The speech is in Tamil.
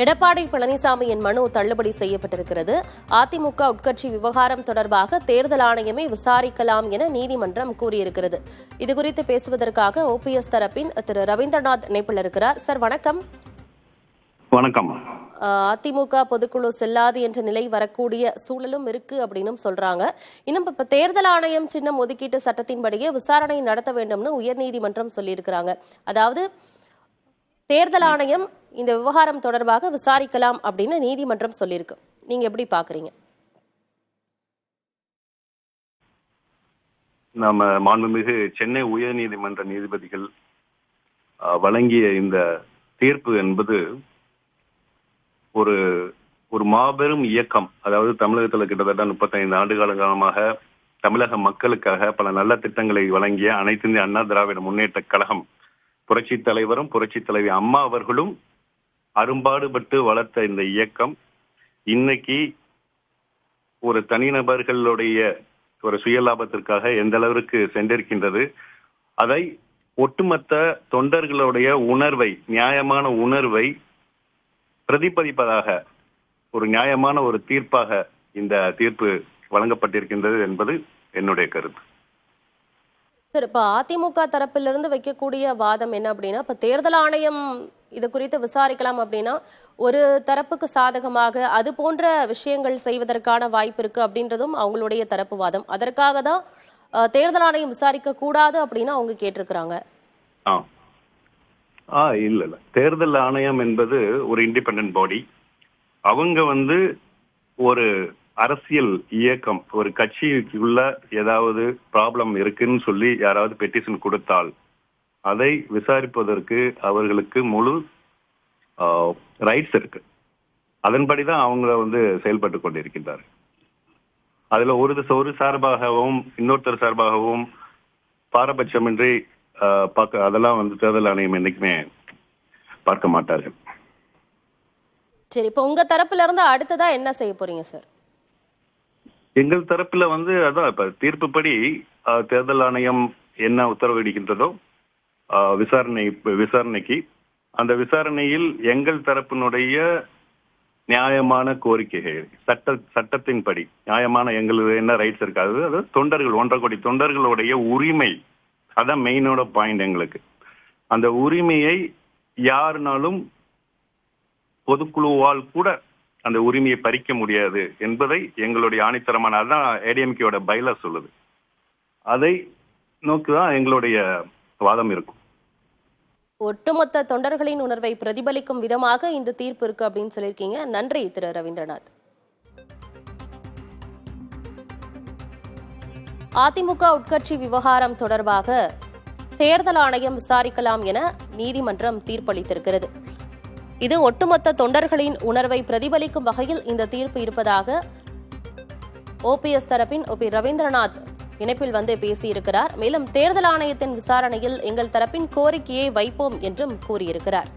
எடப்பாடி பழனிசாமியின் மனு தள்ளுபடி செய்யப்பட்டிருக்கிறது. அதிமுக உட்கட்சி விவகாரம் தொடர்பாக தேர்தல் ஆணையமே விசாரிக்கலாம் என நீதிமன்றம் கூறியிருக்கிறது. இதுகுறித்து பேசுவதற்காக ஓபிஎஸ் தரப்பின் திரு ரவீந்திரநாத் இணைப்பில் இருக்கிறார். சார் வணக்கம். வணக்கம். அதிமுக பொதுக்குழு செல்லாது என்ற நிலை வரக்கூடிய சூழலும் இருக்கு அப்படின்னு சொல்றாங்க. இன்னும் இப்ப தேர்தல் ஆணையம் சின்னம் ஒதுக்கீட்டு சட்டத்தின்படியே விசாரணை நடத்த வேண்டும்னு உயர்நீதிமன்றம் சொல்லியிருக்கிறாங்க. அதாவது தேர்தல் ஆணையம் இந்த விவகாரம் தொடர்பாக விசாரிக்கலாம் அப்படின்னு நீதிமன்றம் சொல்லியிருக்கு. நீங்க எப்படி பாக்குறீங்க? நாம மாண்புமிகு சென்னை உயர்நீதிமன்ற நீதிபதிகள் வழங்கிய இந்த தீர்ப்பு என்பது ஒரு மாபெரும் இயக்கம். அதாவது தமிழகத்தில் கிட்டத்தட்ட 35 ஆண்டு காலமாக தமிழக மக்களுக்காக பல நல்ல திட்டங்களை வழங்கிய அனைத்து இந்திய அண்ணா திராவிட முன்னேற்ற கழகம் புரட்சி தலைவரும் புரட்சி தலைவி அம்மா அவர்களும் அரும்பாடுபட்டு வளர்த்த இந்த இயக்கம் இன்னைக்கு ஒரு தனிநபர்களுடைய ஒரு சுயலாபத்திற்காக எந்த அளவிற்கு சென்றிருக்கின்றது, அதை ஒட்டுமொத்த தொண்டர்களுடைய உணர்வை, நியாயமான உணர்வை பிரதிபலிப்பதாக ஒரு நியாயமான ஒரு தீர்ப்பாக இந்த தீர்ப்பு வழங்கப்பட்டிருக்கின்றது என்பது என்னுடைய கருத்து. சார், இப்ப அதிமுக தரப்பிலிருந்து வைக்கக்கூடிய வாதம் என்ன அப்படின்னா, இப்ப தேர்தல் ஆணையம் இது குறித்து விசாரிக்கலாம் அப்படின்னா ஒரு தரப்புக்கு சாதகமாக அது போன்ற விஷயங்கள் செய்வதற்கான வாய்ப்பு இருக்கு அப்படின்றதும் அவங்களுடைய தரப்பு வாதம். அதற்காக தான் தேர்தல் ஆணையம் விசாரிக்க கூடாது அப்படின்னு அவங்க கேட்டிருக்கிறாங்க. இல்ல தேர்தல் ஆணையம் என்பது ஒரு இண்டிபெண்டன்ட் பாடி. அவங்க ஒரு அரசியல் இயக்கம், ஒரு கட்சிக்குள்ள ஏதாவது ப்ராப்ளம் இருக்குன்னு சொல்லி யாராவது பெட்டிஷன் கொடுத்தால் அதை விசாரிப்பதற்கு அவர்களுக்கு முழு ரைட்ஸ் இருக்கு. அதன்படிதான் அவங்க செயல்பட்டு கொண்டிருக்கின்றார். அதுல ஒரு சார்பாகவும் இன்னொருத்தர் சார்பாகவும் பாரபட்சமின்றி அதெல்லாம் தேர்தல் ஆணையம் என்னைக்குமே பார்க்க மாட்டார்கள். சரி, இப்ப உங்க தரப்புல இருந்து அடுத்ததா என்ன செய்ய போறீங்க சார்? எங்கள் தரப்புல அதான் இப்ப தீர்ப்புப்படி தேர்தல் ஆணையம் என்ன உத்தரவிடுகின்றதோ விசாரணைக்கு அந்த விசாரணையில் எங்கள் தரப்பினுடைய நியாயமான கோரிக்கைகள் சட்டத்தின்படி நியாயமான எங்களுக்கு என்ன ரைட்ஸ் இருக்காது, அது தொண்டர்கள் 1.5 கோடி தொண்டர்களுடைய உரிமை, அதான் மெயினோட பாயிண்ட். எங்களுக்கு அந்த உரிமையை யாருனாலும் பொதுக்குழுவால் கூட அந்த உரிமையை பறிக்க முடியாது என்பதை எங்களுடைய ஆணித்தரமான, அதான் ஏடிஎம்கேயோட பைலா சொல்லுது. அதை நோக்கிதான் எங்களுடைய வாதம் இருக்கும். ஒட்டுமொத்த தொண்டர்களின் உணர்வை பிரதிபலிக்கும் விதமாக இந்த தீர்ப்பு இருக்கு அப்படின்னு சொல்லியிருக்கீங்க. நன்றி திரு ரவீந்திரநாத். அதிமுக உட்கட்சி விவகாரம் தொடர்பாக தேர்தல் ஆணையம் விசாரிக்கலாம் என நீதிமன்றம் தீர்ப்பளித்திருக்கிறது. இது ஒட்டுமொத்த தொண்டர்களின் உணர்வை பிரதிபலிக்கும் வகையில் இந்த தீர்ப்பு இருப்பதாக ஓபிஎஸ் தரப்பின் ரவீந்திரநாத் இணைப்பில் பேசியிருக்கிறார். மேலும் தேர்தல் ஆணையத்தின் விசாரணையில் எங்கள் தரப்பின் கோரிக்கையை வைப்போம் என்றும் கூறியிருக்கிறார்.